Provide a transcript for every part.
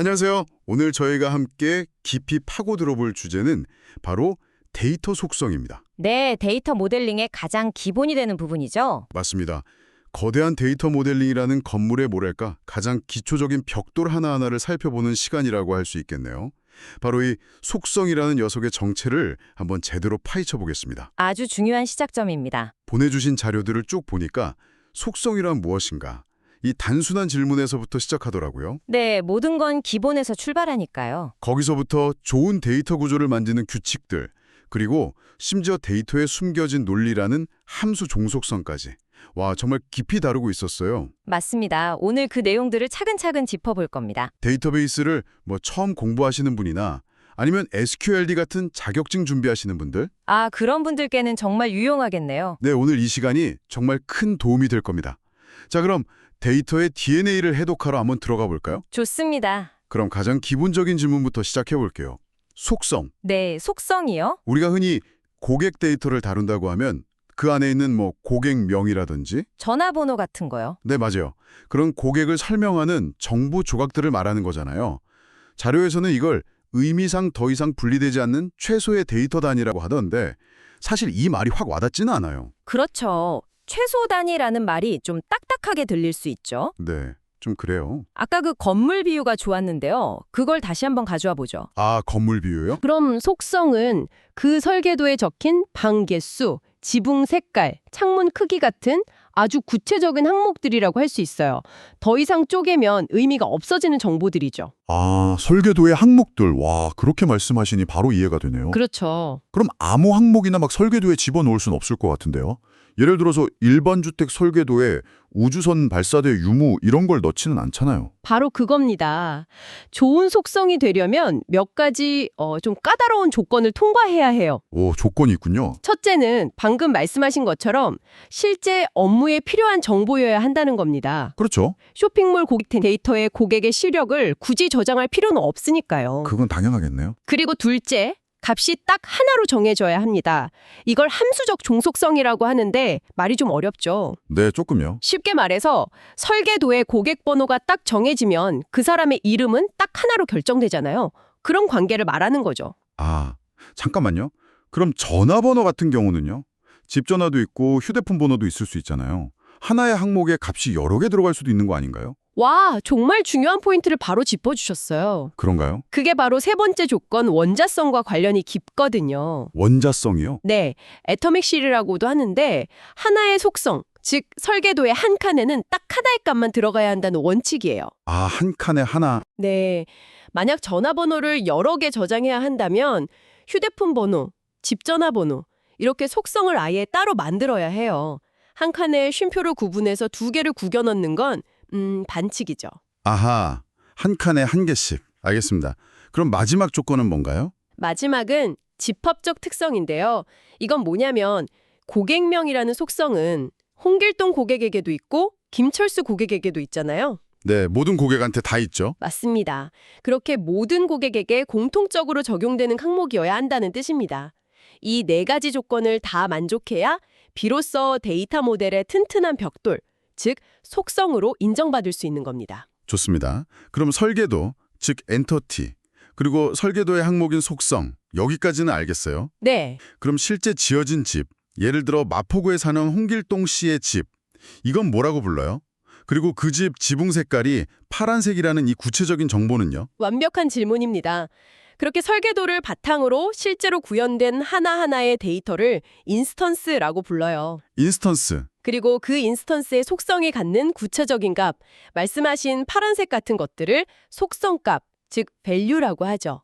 안녕하세요. 오늘 저희가 함께 깊이 파고 들어볼 주제는 바로 데이터 속성입니다. 네, 데이터 모델링의 가장 기본이 되는 부분이죠. 맞습니다. 거대한 데이터 모델링이라는 건물의 뭐랄까 가장 기초적인 벽돌 하나하나를 살펴보는 시간이라고 할 수 있겠네요. 바로 이 속성이라는 녀석의 정체를 한번 제대로 파헤쳐 보겠습니다. 아주 중요한 시작점입니다. 보내주신 자료들을 쭉 보니까 속성이란 무엇인가? 이 단순한 질문에서부터 시작하더라고요. 네, 모든 건 기본에서 출발하니까요. 거기서부터 좋은 데이터 구조를 만드는 규칙들, 그리고 심지어 데이터에 숨겨진 논리라는 함수 종속성까지. 와, 정말 깊이 다루고 있었어요. 맞습니다. 오늘 그 내용들을 차근차근 짚어볼 겁니다. 데이터베이스를 처음 공부하시는 분이나 아니면 SQLD 같은 자격증 준비하시는 분들, 아, 그런 분들께는 정말 유용하겠네요. 네, 오늘 이 시간이 정말 큰 도움이 될 겁니다. 자, 그럼 데이터의 DNA를 해독하러 한번 들어가 볼까요? 좋습니다. 그럼 가장 기본적인 질문부터 시작해 볼게요. 속성. 네, 속성이요? 우리가 흔히 고객 데이터를 다룬다고 하면 그 안에 있는 고객명이라든지, 전화번호 같은 거요. 네, 맞아요. 그런 고객을 설명하는 정보 조각들을 말하는 거잖아요. 자료에서는 이걸 의미상 더 이상 분리되지 않는 최소의 데이터 단위라고 하던데 사실 이 말이 확 와닿지는 않아요. 그렇죠. 최소 단위라는 말이 좀 딱딱하게 들릴 수 있죠. 네, 좀 그래요. 아까 그 건물 비유가 좋았는데요. 그걸 다시 한번 가져와 보죠. 아, 건물 비유요? 그럼 속성은 그 설계도에 적힌 방 개수, 지붕 색깔, 창문 크기 같은 아주 구체적인 항목들이라고 할 수 있어요. 더 이상 쪼개면 의미가 없어지는 정보들이죠. 아, 설계도의 항목들. 와, 그렇게 말씀하시니 바로 이해가 되네요. 그렇죠. 그럼 아무 항목이나 막 설계도에 집어넣을 수는 없을 것 같은데요. 예를 들어서 일반 주택 설계도에 우주선 발사대 유무 이런 걸 넣지는 않잖아요. 바로 그겁니다. 좋은 속성이 되려면 몇 가지 좀 까다로운 조건을 통과해야 해요. 오, 조건이 있군요. 첫째는 방금 말씀하신 것처럼 실제 업무에 필요한 정보여야 한다는 겁니다. 그렇죠. 쇼핑몰 고객 데이터에 고객의 시력을 굳이 저장할 필요는 없으니까요. 그건 당연하겠네요. 그리고 둘째, 값이 딱 하나로 정해져야 합니다. 이걸 함수적 종속성이라고 하는데 말이 좀 어렵죠. 네, 조금요. 쉽게 말해서 설계도에 고객 번호가 딱 정해지면 그 사람의 이름은 딱 하나로 결정되잖아요. 그런 관계를 말하는 거죠. 아, 잠깐만요. 그럼 전화번호 같은 경우는요? 집 전화도 있고 휴대폰 번호도 있을 수 있잖아요. 하나의 항목에 값이 여러 개 들어갈 수도 있는 거 아닌가요? 와, 정말 중요한 포인트를 바로 짚어주셨어요. 그런가요? 그게 바로 세 번째 조건 원자성과 관련이 깊거든요. 원자성이요? 네, 애터믹 실이라고도 하는데 하나의 속성, 즉 설계도의 한 칸에는 딱 하나의 값만 들어가야 한다는 원칙이에요. 아, 한 칸에 하나. 네, 만약 전화번호를 여러 개 저장해야 한다면 휴대폰 번호, 집 전화번호 이렇게 속성을 아예 따로 만들어야 해요. 한 칸에 쉼표를 구분해서 두 개를 구겨 넣는 건 반칙이죠. 아하, 한 칸에 한 개씩. 알겠습니다. 그럼 마지막 조건은 뭔가요? 마지막은 집합적 특성인데요. 이건 뭐냐면 고객명이라는 속성은 홍길동 고객에게도 있고 김철수 고객에게도 있잖아요. 네, 모든 고객한테 다 있죠. 맞습니다. 그렇게 모든 고객에게 공통적으로 적용되는 항목이어야 한다는 뜻입니다. 이 네 가지 조건을 다 만족해야 비로소 데이터 모델의 튼튼한 벽돌, 즉 속성으로 인정받을 수 있는 겁니다. 좋습니다. 그럼 설계도, 즉 엔터티, 그리고 설계도의 항목인 속성, 여기까지는 알겠어요. 네, 그럼 실제 지어진 집, 예를 들어 마포구에 사는 홍길동 씨의 집, 이건 뭐라고 불러요? 그리고 그 집 지붕 색깔이 파란색이라는 이 구체적인 정보는요? 완벽한 질문입니다. 그렇게 설계도를 바탕으로 실제로 구현된 하나하나의 데이터를 인스턴스라고 불러요. 인스턴스. 그리고 그 인스턴스의 속성이 갖는 구체적인 값, 말씀하신 파란색 같은 것들을 속성값, 즉 value라고 하죠.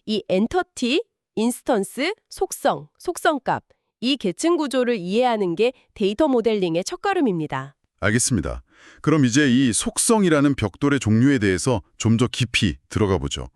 이 엔터티, 인스턴스, 속성, 속성값, 이 계층 구조를 이해하는 게 데이터 모델링의 첫걸음입니다. 알겠습니다. 그럼 이제 이 속성이라는 벽돌의 종류에 대해서 좀 더 깊이 들어가 보죠.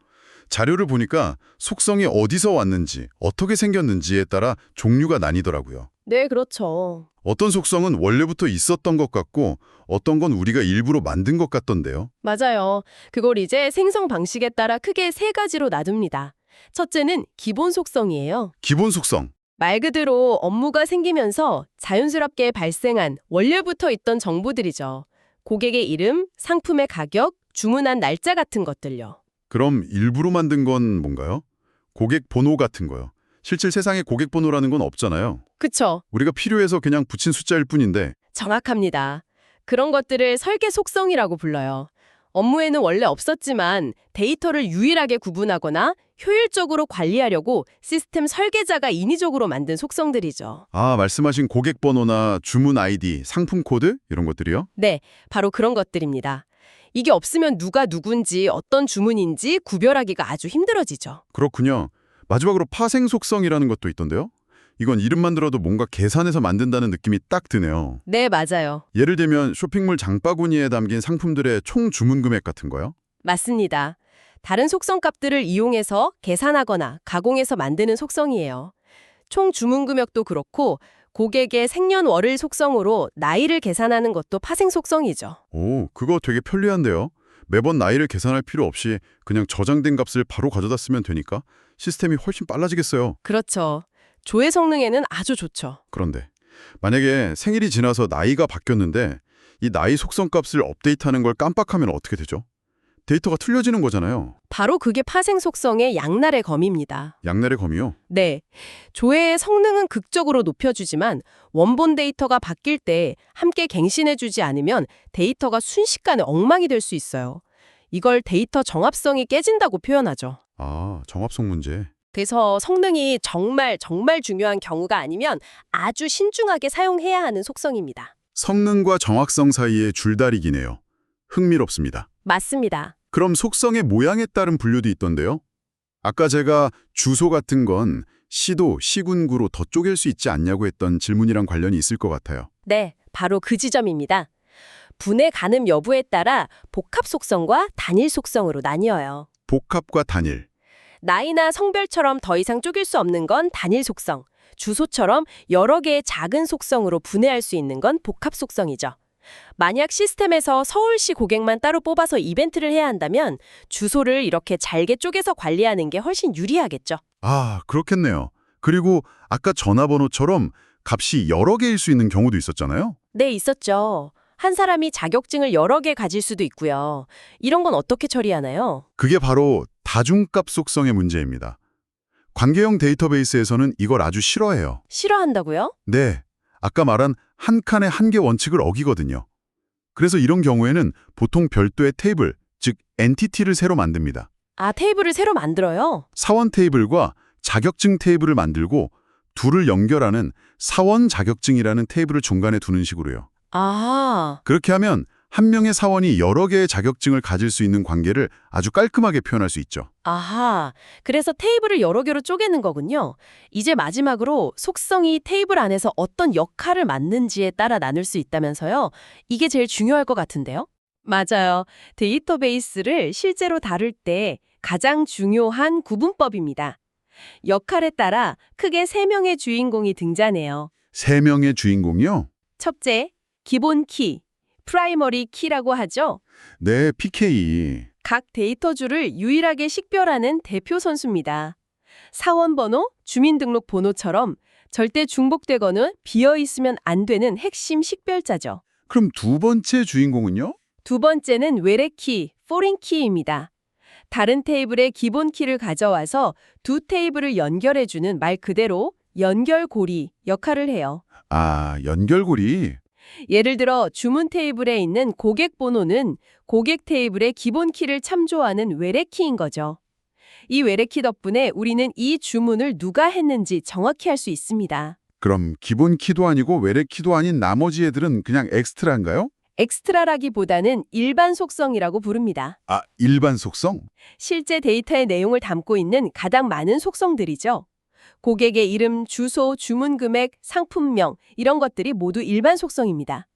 자료를 보니까 속성이 어디서 왔는지, 어떻게 생겼는지에 따라 종류가 나뉘더라고요. 네, 그렇죠. 어떤 속성은 원래부터 있었던 것 같고 어떤 건 우리가 일부러 만든 것 같던데요. 맞아요. 그걸 이제 생성 방식에 따라 크게 세 가지로 나눕니다. 첫째는 기본 속성이에요. 기본 속성. 말 그대로 업무가 생기면서 자연스럽게 발생한 원래부터 있던 정보들이죠. 고객의 이름, 상품의 가격, 주문한 날짜 같은 것들요. 그럼 일부러 만든 건 뭔가요? 고객 번호 같은 거요. 실제 세상에 고객 번호라는 건 없잖아요. 그쵸? 우리가 필요해서 그냥 붙인 숫자일 뿐인데. 정확합니다. 그런 것들을 설계 속성이라고 불러요. 업무에는 원래 없었지만 데이터를 유일하게 구분하거나 효율적으로 관리하려고 시스템 설계자가 인위적으로 만든 속성들이죠. 아, 말씀하신 고객 번호나 주문 아이디, 상품 코드 이런 것들이요? 네, 바로 그런 것들입니다. 이게 없으면 누가 누군지 어떤 주문인지 구별하기가 아주 힘들어지죠. 그렇군요. 마지막으로 파생 속성이라는 것도 있던데요? 이건 이름만 들어도 뭔가 계산해서 만든다는 느낌이 딱 드네요. 네, 맞아요. 예를 들면 쇼핑몰 장바구니에 담긴 상품들의 총 주문 금액 같은 거요? 맞습니다. 다른 속성값들을 이용해서 계산하거나 가공해서 만드는 속성이에요. 총 주문 금액도 그렇고 고객의 생년월일 속성으로 나이를 계산하는 것도 파생 속성이죠. 오, 그거 되게 편리한데요? 매번 나이를 계산할 필요 없이 그냥 저장된 값을 바로 가져다 쓰면 되니까 시스템이 훨씬 빨라지겠어요. 그렇죠. 조회 성능에는 아주 좋죠. 그런데 만약에 생일이 지나서 나이가 바뀌었는데 이 나이 속성 값을 업데이트하는 걸 깜빡하면 어떻게 되죠? 데이터가 틀려지는 거잖아요. 바로 그게 파생 속성의 양날의 검입니다. 양날의 검이요? 네. 조회의 성능은 극적으로 높여주지만 원본 데이터가 바뀔 때 함께 갱신해주지 않으면 데이터가 순식간에 엉망이 될 수 있어요. 이걸 데이터 정합성이 깨진다고 표현하죠. 아, 정합성 문제. 그래서 성능이 정말 중요한 경우가 아니면 아주 신중하게 사용해야 하는 속성입니다. 성능과 정확성 사이의 줄다리기네요. 흥미롭습니다. 맞습니다. 그럼 속성의 모양에 따른 분류도 있던데요? 아까 제가 주소 같은 건 시도, 시군구로 더 쪼갤 수 있지 않냐고 했던 질문이랑 관련이 있을 것 같아요. 네, 바로 그 지점입니다. 분해 가늠 여부에 따라 복합 속성과 단일 속성으로 나뉘어요. 복합과 단일. 나이나 성별처럼 더 이상 쪼갤 수 없는 건 단일 속성, 주소처럼 여러 개의 작은 속성으로 분해할 수 있는 건 복합 속성이죠. 만약 시스템에서 서울시 고객만 따로 뽑아서 이벤트를 해야 한다면 주소를 이렇게 잘게 쪼개서 관리하는 게 훨씬 유리하겠죠. 아, 그렇겠네요. 그리고 아까 전화번호처럼 값이 여러 개일 수 있는 경우도 있었잖아요. 네, 있었죠. 한 사람이 자격증을 여러 개 가질 수도 있고요. 이런 건 어떻게 처리하나요? 그게 바로 다중값 속성의 문제입니다. 관계형 데이터베이스에서는 이걸 아주 싫어해요. 싫어한다고요? 네, 아까 말한 한 칸의 한계 원칙을 어기거든요. 그래서 이런 경우에는 보통 별도의 테이블, 즉 엔티티를 새로 만듭니다. 아, 테이블을 새로 만들어요? 사원 테이블과 자격증 테이블을 만들고 둘을 연결하는 사원 자격증이라는 테이블을 중간에 두는 식으로요. 아, 그렇게 하면 한 명의 사원이 여러 개의 자격증을 가질 수 있는 관계를 아주 깔끔하게 표현할 수 있죠. 아하. 그래서 테이블을 여러 개로 쪼개는 거군요. 이제 마지막으로 속성이 테이블 안에서 어떤 역할을 맡는지에 따라 나눌 수 있다면서요. 이게 제일 중요할 것 같은데요? 맞아요. 데이터베이스를 실제로 다룰 때 가장 중요한 구분법입니다. 역할에 따라 크게 3명의 주인공이 등장해요. 3명의 주인공이요? 첫째, 기본 키, 프라이머리 키라고 하죠. 네, PK. 각 데이터주를 유일하게 식별하는 대표 선수입니다. 사원번호, 주민등록번호처럼 절대 중복되거나 비어있으면 안 되는 핵심 식별자죠. 그럼 두 번째 주인공은요? 두 번째는 외래키, 포린키입니다. 다른 테이블의 기본 키를 가져와서 두 테이블을 연결해주는 말 그대로 연결고리 역할을 해요. 아, 연결고리. 예를 들어 주문 테이블에 있는 고객 번호는 고객 테이블의 기본 키를 참조하는 외래키인 거죠. 이 외래키 덕분에 우리는 이 주문을 누가 했는지 정확히 할 수 있습니다. 그럼 기본 키도 아니고 외래 키도 아닌 나머지 애들은 그냥 엑스트라인가요? 엑스트라라기보다는 일반 속성이라고 부릅니다. 아, 일반 속성? 실제 데이터의 내용을 담고 있는 가장 많은 속성들이죠. 고객의 이름, 주소, 주문 금액, 상품명 이런 것들이 모두 일반 속성입니다.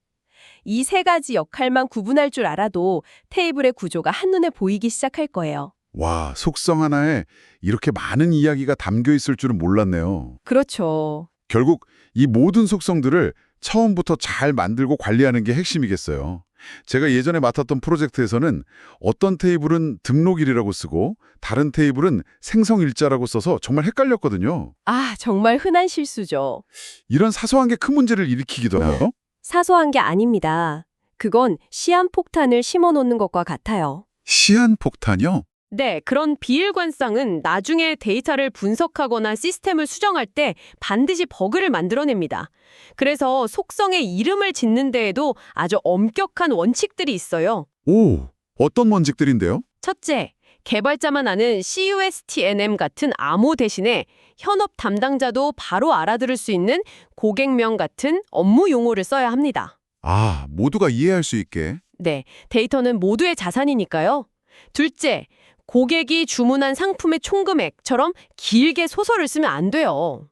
이 3가지 역할만 구분할 줄 알아도 테이블의 구조가 한눈에 보이기 시작할 거예요. 와, 속성 하나에 이렇게 많은 이야기가 담겨 있을 줄은 몰랐네요. 그렇죠. 결국 이 모든 속성들을 처음부터 잘 만들고 관리하는 게 핵심이겠어요. 제가 예전에 맡았던 프로젝트에서는 어떤 테이블은 등록일이라고 쓰고 다른 테이블은 생성일자라고 써서 정말 헷갈렸거든요. 아, 정말 흔한 실수죠. 이런 사소한 게 큰 문제를 일으키기도 해요. 사소한 게 아닙니다. 그건 시한폭탄을 심어놓는 것과 같아요. 시한폭탄이요? 네, 그런 비일관성은 나중에 데이터를 분석하거나 시스템을 수정할 때 반드시 버그를 만들어냅니다. 그래서 속성의 이름을 짓는 데에도 아주 엄격한 원칙들이 있어요. 오, 어떤 원칙들인데요? 첫째, 개발자만 아는 CUSTNM 같은 암호 대신에 현업 담당자도 바로 알아들을 수 있는 고객명 같은 업무 용어를 써야 합니다. 아, 모두가 이해할 수 있게. 네, 데이터는 모두의 자산이니까요. 둘째, 고객이 주문한 상품의 총금액처럼 길게 소설을 쓰면 안 돼요.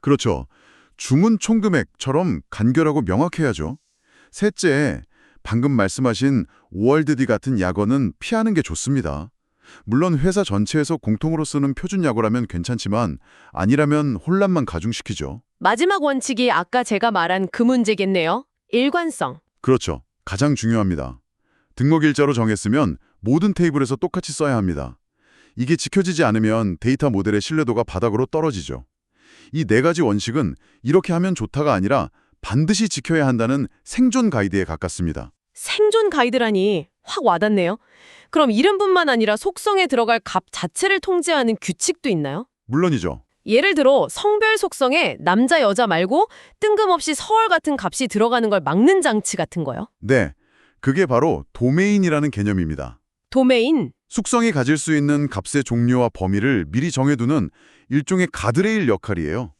그렇죠. 주문 총금액처럼 간결하고 명확해야죠. 셋째, 방금 말씀하신 ORDD 같은 약어는 피하는 게 좋습니다. 물론 회사 전체에서 공통으로 쓰는 표준 약어라면 괜찮지만 아니라면 혼란만 가중시키죠. 마지막 원칙이 아까 제가 말한 그 문제겠네요. 일관성. 그렇죠. 가장 중요합니다. 등록 일자로 정했으면 모든 테이블에서 똑같이 써야 합니다. 이게 지켜지지 않으면 데이터 모델의 신뢰도가 바닥으로 떨어지죠. 이 네 가지 원칙은 이렇게 하면 좋다가 아니라 반드시 지켜야 한다는 생존 가이드에 가깝습니다. 생존 가이드라니 확 와닿네요. 그럼 이름뿐만 아니라 속성에 들어갈 값 자체를 통제하는 규칙도 있나요? 물론이죠. 예를 들어 성별 속성에 남자, 여자 말고 뜬금없이 서울 같은 값이 들어가는 걸 막는 장치 같은 거요. 네, 그게 바로 도메인이라는 개념입니다. 도메인. 속성이 가질 수 있는 값의 종류와 범위를 미리 정해두는 일종의 가드레일 역할이에요.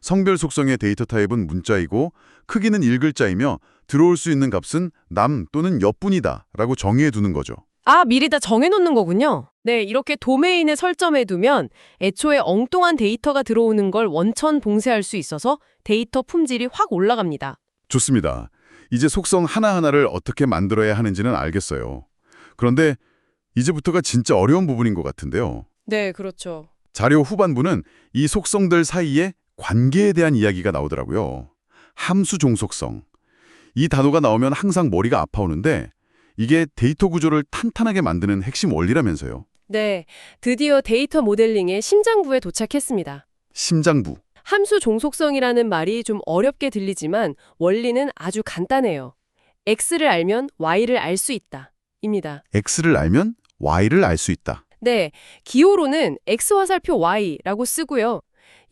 성별 속성의 데이터 타입은 문자이고 크기는 1글자이며 들어올 수 있는 값은 남 또는 여뿐이다 라고 정의해두는 거죠. 아, 미리 다 정해놓는 거군요. 네, 이렇게 도메인에 설정해두면 애초에 엉뚱한 데이터가 들어오는 걸 원천 봉쇄할 수 있어서 데이터 품질이 확 올라갑니다. 좋습니다. 이제 속성 하나하나를 어떻게 만들어야 하는지는 알겠어요. 그런데 이제부터가 진짜 어려운 부분인 것 같은데요. 네, 그렇죠. 자료 후반부는 이 속성들 사이의 관계에 대한 이야기가 나오더라고요. 함수 종속성. 이 단어가 나오면 항상 머리가 아파오는데 이게 데이터 구조를 탄탄하게 만드는 핵심 원리라면서요. 네, 드디어 데이터 모델링의 심장부에 도착했습니다. 심장부. 함수 종속성이라는 말이 좀 어렵게 들리지만 원리는 아주 간단해요. X를 알면 Y를 알 수 있다. 입니다. X를 알면 Y를 알 수 있다. 네, 기호로는 X 화살표 Y라고 쓰고요.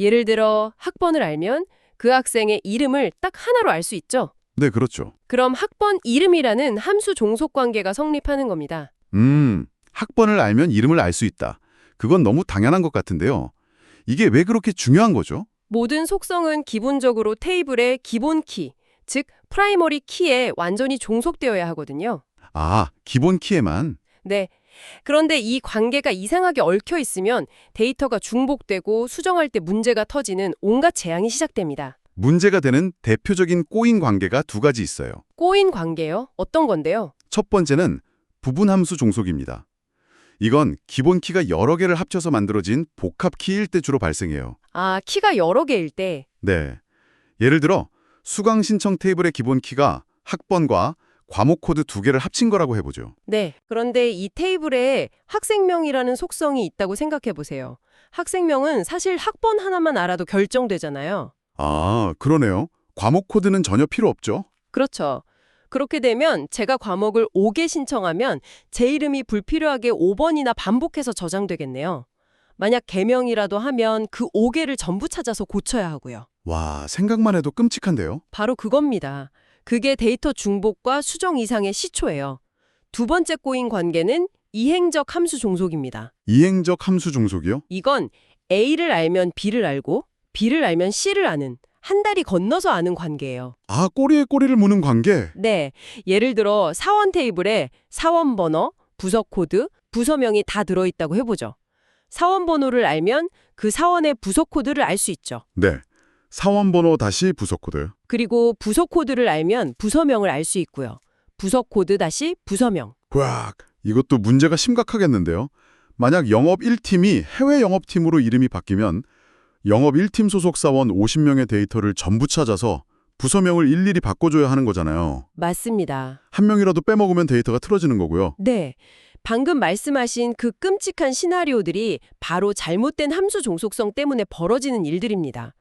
예를 들어 학번을 알면 그 학생의 이름을 딱 하나로 알 수 있죠. 네, 그렇죠. 그럼 학번 이름이라는 함수 종속 관계가 성립하는 겁니다. 학번을 알면 이름을 알 수 있다. 그건 너무 당연한 것 같은데요. 이게 왜 그렇게 중요한 거죠? 모든 속성은 기본적으로 테이블의 기본 키, 즉 프라이머리 키에 완전히 종속되어야 하거든요. 아, 기본 키에만. 네. 그런데 이 관계가 이상하게 얽혀 있으면 데이터가 중복되고 수정할 때 문제가 터지는 온갖 재앙이 시작됩니다. 문제가 되는 대표적인 꼬인 관계가 두 가지 있어요. 꼬인 관계요? 어떤 건데요? 첫 번째는 부분함수 종속입니다. 이건 기본 키가 여러 개를 합쳐서 만들어진 복합 키일 때 주로 발생해요. 아, 키가 여러 개일 때. 네. 예를 들어 수강 신청 테이블의 기본 키가 학번과 과목 코드 두 개를 합친 거라고 해보죠. 네. 그런데 이 테이블에 학생명이라는 속성이 있다고 생각해 보세요. 학생명은 사실 학번 하나만 알아도 결정되잖아요. 아, 그러네요. 과목 코드는 전혀 필요 없죠. 그렇죠. 그렇게 되면 제가 과목을 5개 신청하면 제 이름이 불필요하게 5번이나 반복해서 저장되겠네요. 만약 개명이라도 하면 그 5개를 전부 찾아서 고쳐야 하고요. 와, 생각만 해도 끔찍한데요. 바로 그겁니다. 그게 데이터 중복과 수정 이상의 시초예요. 두 번째 꼬인 관계는 이행적 함수 종속입니다. 이행적 함수 종속이요? 이건 A를 알면 B를 알고 B를 알면 C를 아는 한 다리 건너서 아는 관계예요. 아, 꼬리에 꼬리를 무는 관계. 네, 예를 들어 사원 테이블에 사원 번호, 부서 코드, 부서명이 다 들어있다고 해보죠. 사원 번호를 알면 그 사원의 부서 코드를 알 수 있죠. 네. 사원 번호 다시 부서 코드. 그리고 부서 코드를 알면 부서명을 알 수 있고요. 부서 코드 다시 부서명. 꽉. 이것도 문제가 심각하겠는데요. 만약 영업 1팀이 해외 영업팀으로 이름이 바뀌면 영업 1팀 소속 사원 50명의 데이터를 전부 찾아서 부서명을 일일이 바꿔줘야 하는 거잖아요. 맞습니다. 한 명이라도 빼먹으면 데이터가 틀어지는 거고요. 네. 방금 말씀하신 그 끔찍한 시나리오들이 바로 잘못된 함수 종속성 때문에 벌어지는 일들입니다.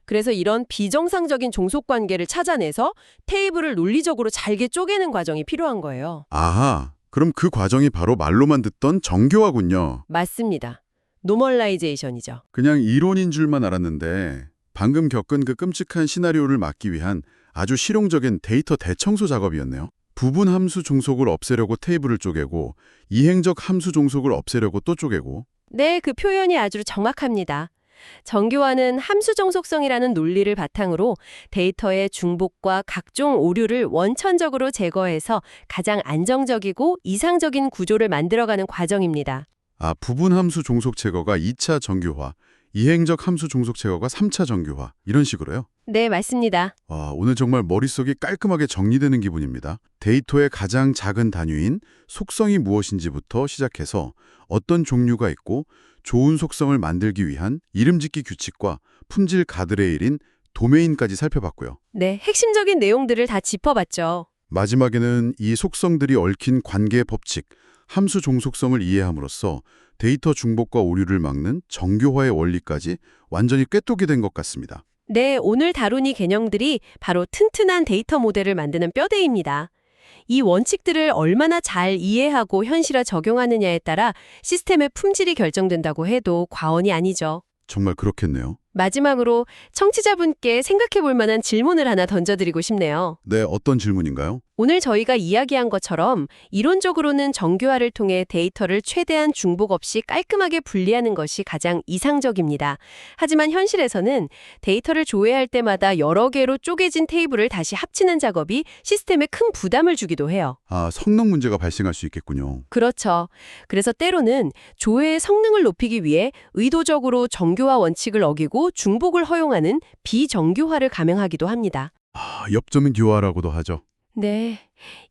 그래서 이런 비정상적인 종속 관계를 찾아내서 테이블을 논리적으로 잘게 쪼개는 과정이 필요한 거예요. 아하, 그럼 그 과정이 바로 말로만 듣던 정교화군요. 맞습니다. 노멀라이제이션이죠. 그냥 이론인 줄만 알았는데 방금 겪은 그 끔찍한 시나리오를 막기 위한 아주 실용적인 데이터 대청소 작업이었네요. 부분 함수 종속을 없애려고 테이블을 쪼개고 이행적 함수 종속을 없애려고 또 쪼개고. 네, 그 표현이 아주 정확합니다. 정교화는 함수 정속성이라는 논리를 바탕으로 데이터의 중복과 각종 오류를 원천적으로 제거해서 가장 안정적이고 이상적인 구조를 만들어가는 과정입니다. 부분 함수 종속 제거가 2차 정교화, 이행적 함수 종속 제거가 3차 정교화 이런 식으로요. 네, 맞습니다. 오늘 정말 머릿속이 깔끔하게 정리되는 기분입니다. 데이터의 가장 작은 단위인 속성이 무엇인지부터 시작해서 어떤 종류가 있고 좋은 속성을 만들기 위한 이름짓기 규칙과 품질 가드레일인 도메인까지 살펴봤고요. 네, 핵심적인 내용들을 다 짚어봤죠. 마지막에는 이 속성들이 얽힌 관계 법칙, 함수 종속성을 이해함으로써 데이터 중복과 오류를 막는 정교화의 원리까지 완전히 꿰뚫게 된 것 같습니다. 네, 오늘 다룬 이 개념들이 바로 튼튼한 데이터 모델을 만드는 뼈대입니다. 이 원칙들을 얼마나 잘 이해하고 현실화 적용하느냐에 따라 시스템의 품질이 결정된다고 해도 과언이 아니죠. 정말 그렇겠네요. 마지막으로 청취자분께 생각해 볼 만한 질문을 하나 던져드리고 싶네요. 네, 어떤 질문인가요? 오늘 저희가 이야기한 것처럼 이론적으로는 정교화를 통해 데이터를 최대한 중복 없이 깔끔하게 분리하는 것이 가장 이상적입니다. 하지만 현실에서는 데이터를 조회할 때마다 여러 개로 쪼개진 테이블을 다시 합치는 작업이 시스템에 큰 부담을 주기도 해요. 성능 문제가 발생할 수 있겠군요. 그렇죠. 그래서 때로는 조회의 성능을 높이기 위해 의도적으로 정교화 원칙을 어기고 중복을 허용하는 비정교화를 감행하기도 합니다. 엽점인 교화라고도 하죠. 네.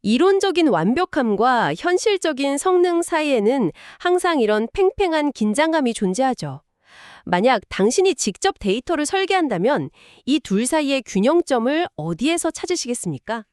이론적인 완벽함과 현실적인 성능 사이에는 항상 이런 팽팽한 긴장감이 존재하죠. 만약 당신이 직접 데이터를 설계한다면 이 둘 사이의 균형점을 어디에서 찾으시겠습니까?